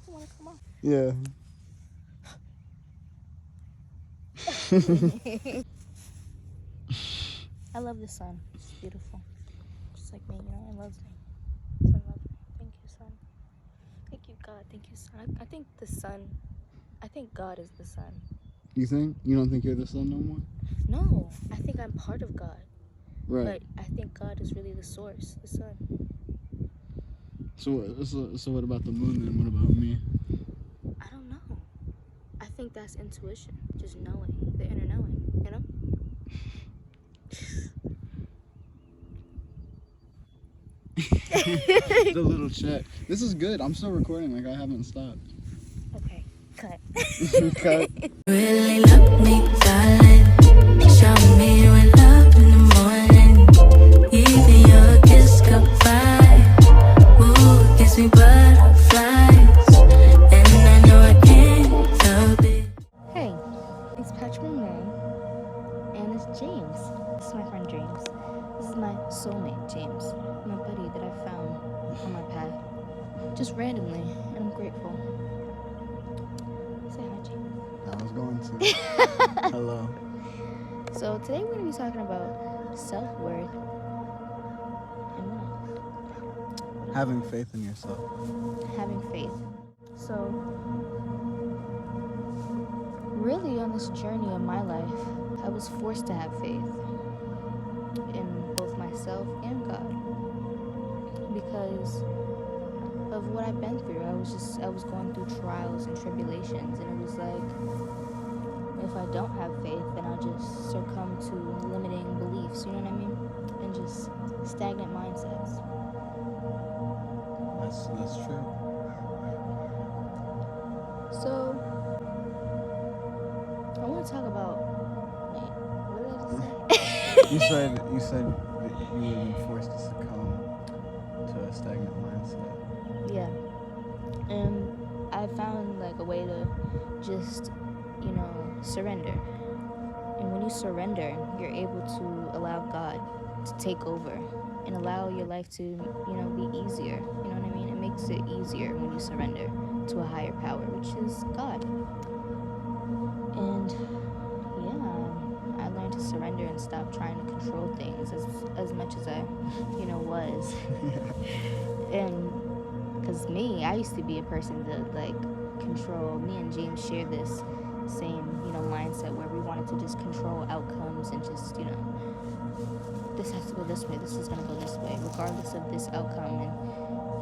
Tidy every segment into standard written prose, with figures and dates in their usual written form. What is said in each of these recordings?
doesn't want to come off. Yeah. I love the sun. It's beautiful. Just like me, you know, I love it. So I love it. Thank you, sun. Thank you, God. Thank you, sun. I think the sun, I think God is the sun. You think? You don't think you're the sun no more? No, I think I'm part of God. Right. But I think God is really the source, the sun. So what about the moon then? What about me? I don't know. I think that's intuition, just knowing, the inner knowing, you know? The little check. This is good. I'm still recording. Like, I haven't stopped. Okay, cut. Cut. Really love me, darling. Show me you in love in the morning. Even your kiss goodbye. Ooh, gives me butterflies. And I know I can't help it. Hey, it's Patrick May, and it's James. This is my friend James. This is my soulmate, James. My buddy that I found on my path. Just randomly, and I'm grateful. Say hi, James. I was going to. Hello. So today we're going to be talking about self-worth and what? Having faith in yourself. Having faith. So, really on this journey of my life, I was forced to have faith in both myself and God because of what I've been through. I was going through trials and tribulations, and it was like, if I don't have faith, then I'll just succumb to limiting beliefs, you know what I mean? And just stagnant mindsets. That's true. So, I want to talk about, wait, what did I just say? You said that you would have been forced to succumb to a stagnant mindset. Yeah. And I found like a way to just, you know, surrender. And when you surrender, you're able to allow God to take over and allow your life to, you know, be easier. You know what I mean? It makes it easier when you surrender to a higher power, which is God. And yeah, I learned to surrender and stop trying to control things as much as I, you know, was. And because I used to be a person that like control. Me and James share this same, you know, mindset where we wanted to just control outcomes and just, you know, this has to go this way, this is going to go this way, regardless of this outcome. And,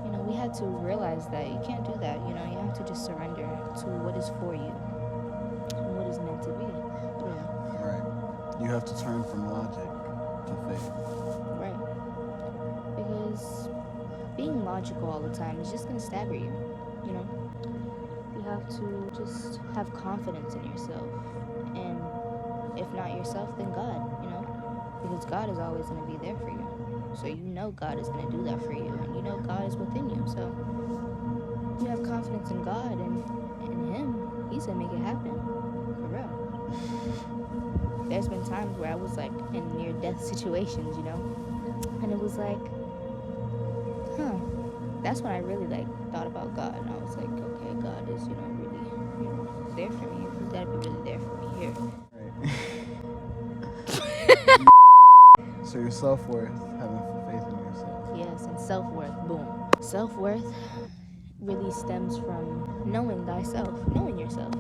you know, we had to realize that you can't do that. You know, you have to just surrender to what is for you and what is meant to be. Yeah. Right. You have to turn from logic to faith. Right. Because being logical all the time is just going to stagger you, you know? You have to just have confidence in yourself. And if not yourself, then God, you know? Because God is always going to be there for you. So you know God is going to do that for you. And you know God is within you. So you have confidence in God and in Him. He's going to make it happen. For real. There's been times where I was like in near-death situations, you know? And it was like, that's when I really like thought about God, and I was like, okay, God is, you know, really, you know, there for me. He's gotta be really there for me here. Right. So your self-worth, having faith in yourself. Yes, and self-worth, boom. Self-worth really stems from knowing thyself, knowing yourself.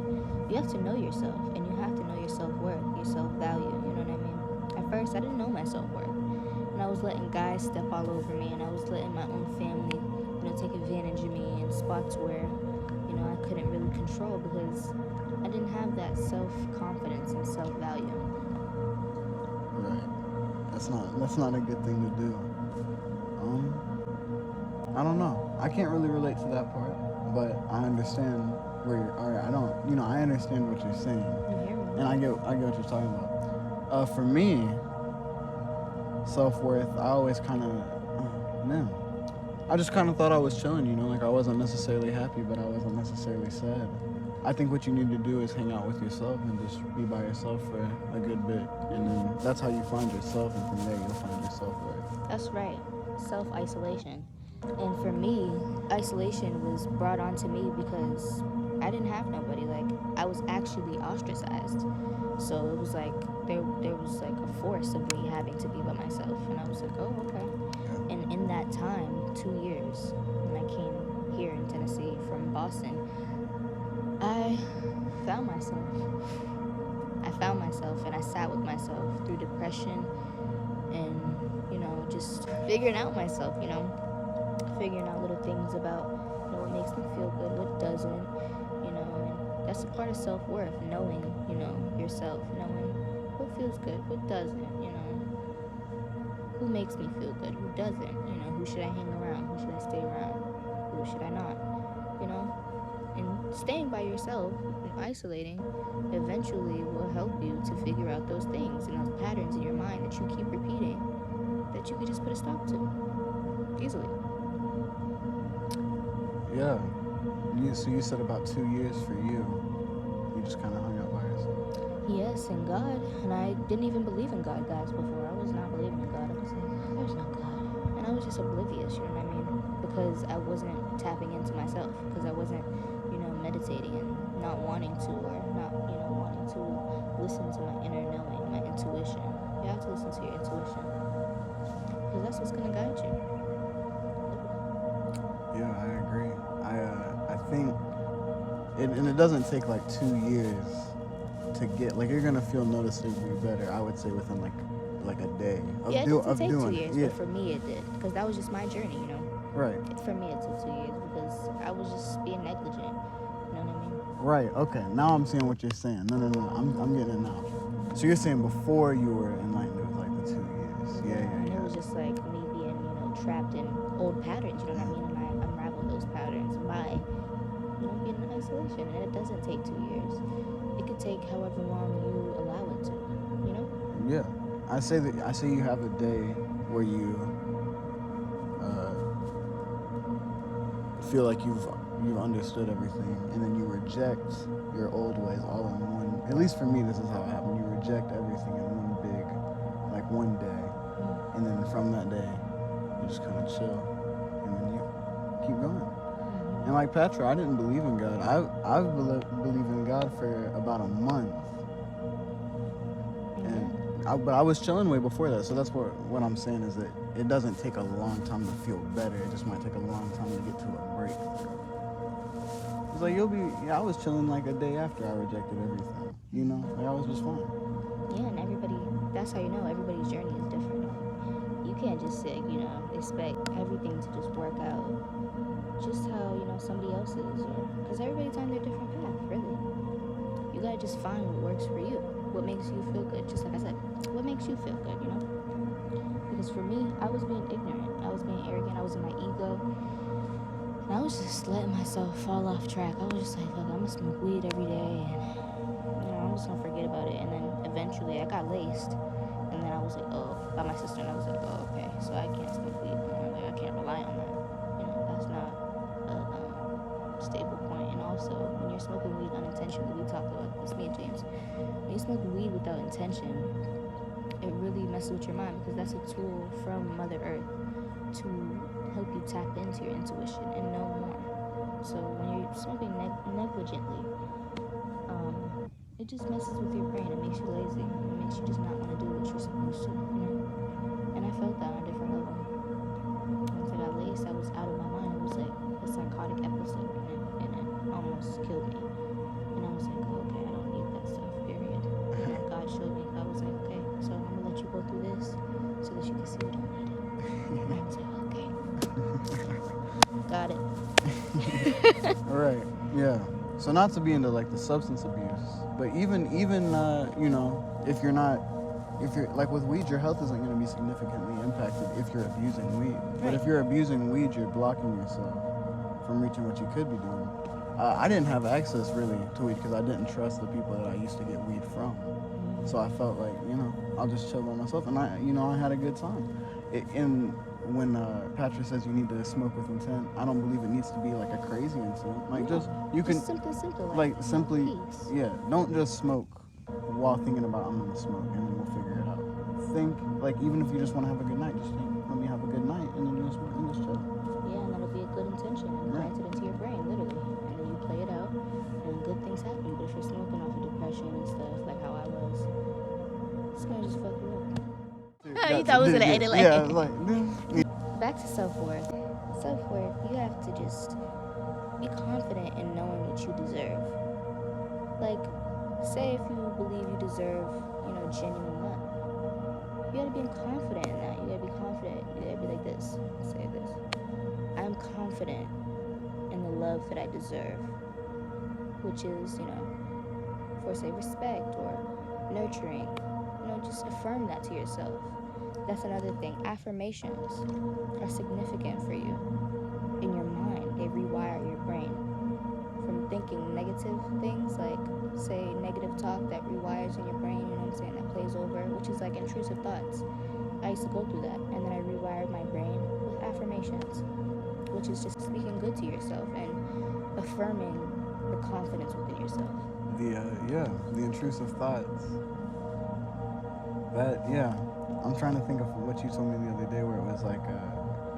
You have to know yourself, and you have to know your self-worth, your self-value, you know what I mean? At first, I didn't know my self-worth, and I was letting guys step all over me, and I was letting my own family, you know, take advantage of me in spots where, you know, I couldn't really control because I didn't have that self-confidence and self-value. Right. That's not a good thing to do. I don't know. I can't really relate to that part, but I understand where you're. All right, I understand what you're saying, You hear me? and I get what you're talking about. For me, self-worth, I always kind of, I just kind of thought I was chilling, you know, like I wasn't necessarily happy, but I wasn't necessarily sad. I think what you need to do is hang out with yourself and just be by yourself for a good bit, and then that's how you find yourself, and from there you'll find your self-worth. That's right. Self-isolation. And for me, isolation was brought onto me because I didn't have nobody. Like, I was actually ostracized. So it was like there was like a force of me having to be by myself, and I was like, oh, okay. And in that time, 2 years, when I came here in Tennessee from Boston, I found myself. I found myself, and I sat with myself through depression and, just figuring out myself, figuring out little things about, what makes me feel good, what doesn't, and that's a part of self-worth, knowing, yourself, knowing what feels good, what doesn't, who makes me feel good, who doesn't, who should I hang around, who should I stay around, who should I not, and staying by yourself and isolating eventually will help you to figure out those things and those patterns in your mind that you keep repeating that you could just put a stop to easily. Yeah. So you said about 2 years for you. You just kind of hung out by yourself. Yes, and God. And I didn't even believe in God, guys, before. I was not believing in God. I was like, there's no God. And I was just oblivious, you know what I mean? Because I wasn't tapping into myself. Because I wasn't, meditating and not wanting to, or not, wanting to listen to my inner knowing, my intuition. You have to listen to your intuition. Because that's what's going to guide you. Yeah, I agree. I think, and it doesn't take like 2 years to get, like, you're gonna feel noticeably better, I would say, within like a day of, Yeah, it doesn't take 2 doing years, it. Yeah. but for me it did, because that was just my journey, Right. For me it took 2 years because I was just being negligent, you know what I mean? Right. Okay. Now I'm seeing what you're saying. No. I'm getting it now. So you're saying before you were enlightened, it was like the 2 years. Yeah. And it was just like me being, trapped in old patterns, you know what I mean? And I unraveled those patterns by, being in isolation. And it doesn't take 2 years. It could take however long you allow it to, Yeah. I say you have a day where you feel like you've understood everything, and then you reject your old ways all in one. At least for me, this is how it happened. You reject everything in one day, and then from that day, you just kind of chill, and then you keep going. And like Patra, I didn't believe in God. I've believed in God for about a month, but I was chilling way before that. So that's what I'm saying is that it doesn't take a long time to feel better. It just might take a long time to get to a breakthrough. It's like I was chilling like a day after I rejected everything. Like I was just fine. Yeah, and that's how you know everybody's journey is different. You can't just say, expect everything to just work out just how, somebody else's, because everybody's on their different path, really. You gotta just find what works for you, what makes you feel good, just like I said, what makes you feel good, Because for me, I was being ignorant, I was being arrogant, I was in my ego, and I was just letting myself fall off track. I was just like, look, I'm gonna smoke weed every day, and, I'm just gonna forget about it. And then eventually I got laced, and then I was like, by my sister, and I was like, oh, okay, so I can't smoke weed anymore. Like, I can't rely on that. That's not a stable point. And also, when you're smoking weed unintentionally, we talked about this, me and James, when you smoke weed without intention, it really messes with your mind, because that's a tool from Mother Earth to help you tap into your intuition and know more. So when you're smoking negligently, it just messes with your brain. It makes you lazy. It makes you just not want to do what you're supposed to, And I felt that on a different level. Once I got laced, I was out of my mind. It was like a psychotic episode, and it almost killed me. And I was like, okay, I don't need that stuff, period. And God showed me. I was like, okay, so I'm going to let you go through this so that you can see what I need. And I was like, okay. Got it. Right. Yeah. So not to be into like the substance abuse, but even if you're like with weed, your health isn't going to be significantly impacted if you're abusing weed. But if you're abusing weed, you're blocking yourself from reaching what you could be doing. I didn't have access really to weed because I didn't trust the people that I used to get weed from. So I felt like, I'll just chill by myself, and I had a good time. When Patrick says you need to smoke with intent, I don't believe it needs to be like a crazy intent. Like just something simple, like simply, peace. yeah. Don't just smoke while thinking about I'm gonna smoke, and then we'll figure it out. Think like even if you just want to have a good night, just think, let me have a good night, and then just chill. Yeah, You thought I was gonna end it like yeah, like back to self-worth. Self-worth, you have to just be confident in knowing what you deserve. Like, say if you believe you deserve, genuine love. You gotta be confident in that. You gotta be confident. You gotta be like this. Say this. I'm confident in the love that I deserve, which is, for say respect or nurturing. Just affirm that to yourself. That's another thing. Affirmations are significant for you in your mind. They rewire your brain from thinking negative things, like say negative talk that rewires in your brain, that plays over, which is like intrusive thoughts. I used to go through that, and then I rewired my brain with affirmations, which is just speaking good to yourself and affirming the confidence within yourself. The intrusive thoughts. I'm trying to think of what you told me the other day, where it was like,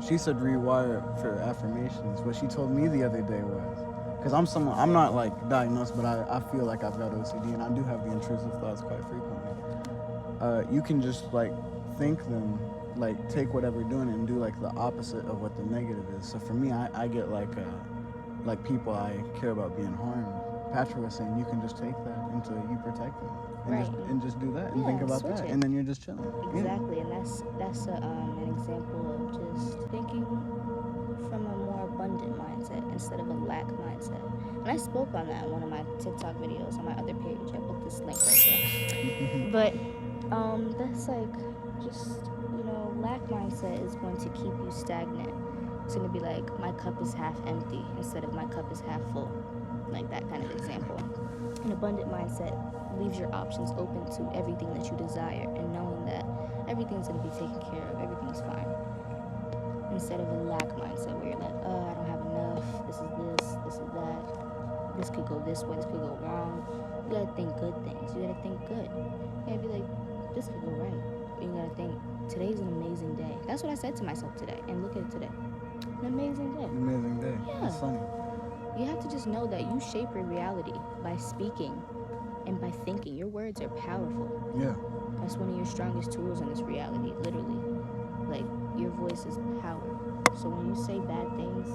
she said rewire for affirmations. What she told me the other day was, because I'm not like diagnosed, but I feel like I've got OCD, and I do have the intrusive thoughts quite frequently. You can just like think them, like take whatever you're doing and do like the opposite of what the negative is. So for me, I get like people I care about being harmed. Patrick was saying you can just take that until you protect them, and just do that and think about that, and then you're just chilling. Exactly, and that's an example of just thinking from a more abundant mindset instead of a lack mindset. And I spoke on that in one of my TikTok videos on my other page. I put this link right there. But that's like just lack mindset is going to keep you stagnant. It's going to be like my cup is half empty instead of my cup is half full. Like that kind of example. An abundant mindset leaves your options open to everything that you desire, and knowing that everything's going to be taken care of, everything's fine. Instead of a lack mindset where you're like, I don't have enough, this is that, this could go this way, this could go wrong. You gotta think good things. You gotta think good. You gotta be like, this could go right. You gotta think, today's an amazing day. That's what I said to myself today, and look at it today. An amazing day. An amazing day. Yeah. That's funny. You have to just know that you shape your reality by speaking and by thinking. Your words are powerful. Yeah. That's one of your strongest tools in this reality, literally. Like, your voice is power. So when you say bad things,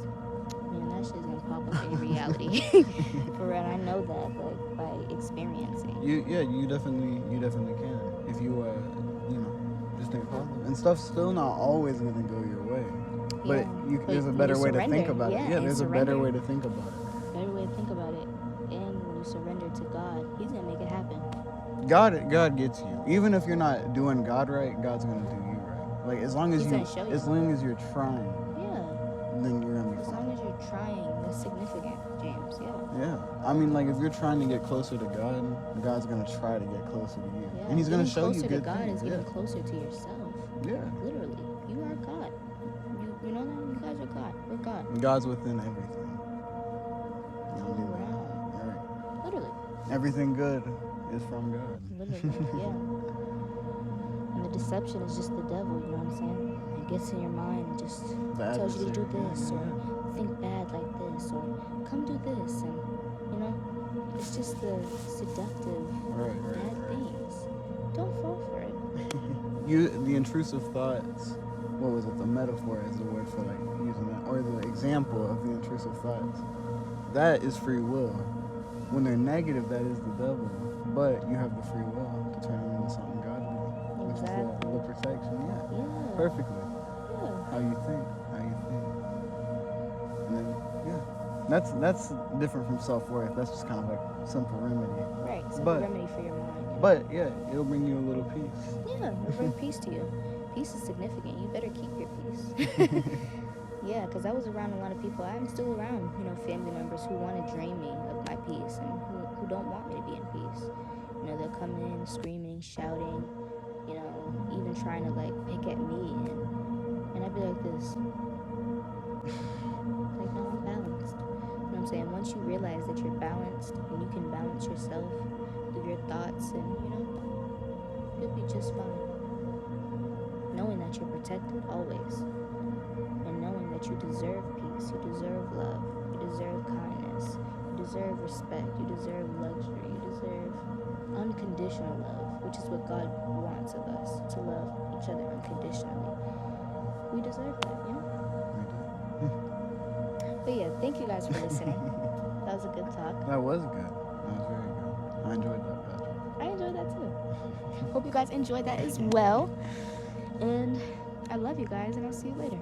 man, that shit's gonna pop up in reality. For real, I know that, like, by experiencing. You definitely can. If you just think positive. And stuff's still not always gonna go your way. But there's a better way to think about it. Yeah, there's a better way to think about it. Better way to think about it. And when you surrender to God, He's gonna make it happen. God gets you. Even if you're not doing God right, God's gonna do you right. Like as long as you're trying. Yeah. Then you're gonna be fine. As long as you're trying, that's significant, James. Yeah. Yeah. I mean, like if you're trying to get closer to God, God's gonna try to get closer to you, and He's gonna show you good things. Closer to God is getting closer to yourself. Yeah. Literally, you are God. You know that? You guys are God. We're God. God's within everything. All around. Right. Literally. Everything good is from God. Literally, yeah. And the deception is just the devil, you know what I'm saying? It gets in your mind and just tells you to do this, or think bad like this, or come do this, and it's just the seductive bad things. Don't fall for it. The intrusive thoughts, what was it, the metaphor is the word for like using that, or the example of the intrusive thoughts, that is free will. When they're negative, that is the devil, but you have the free will to turn them into something godly, which is the protection. Yeah, perfectly. Yeah. How you think, and then that's different from self-worth. That's just kind of like simple remedy. Right, simple remedy for your mind. But it'll bring you a little peace. Yeah, it'll bring peace to you. Peace is significant. You better keep your peace. Yeah, because I was around a lot of people. I'm still around, family members who want to drain me of my peace and who don't want me to be in peace. They'll come in screaming, shouting, even trying to like pick at me, and I'd be like this. Like, no, I'm balanced. You know what I'm saying? Once you realize that you're balanced and you can balance yourself through your thoughts, and you'll be just fine. Knowing that you're protected always, and knowing that you deserve peace, you deserve love, you deserve kindness, you deserve respect, you deserve luxury, you deserve unconditional love, which is what God wants expects of us to love each other unconditionally. We deserve that, you know? But yeah, thank you guys for listening. That was a good talk. That was good. That was very good. I enjoyed that, Patrick. I enjoyed that too. Hope you guys enjoyed that as well. And I love you guys, and I'll see you later.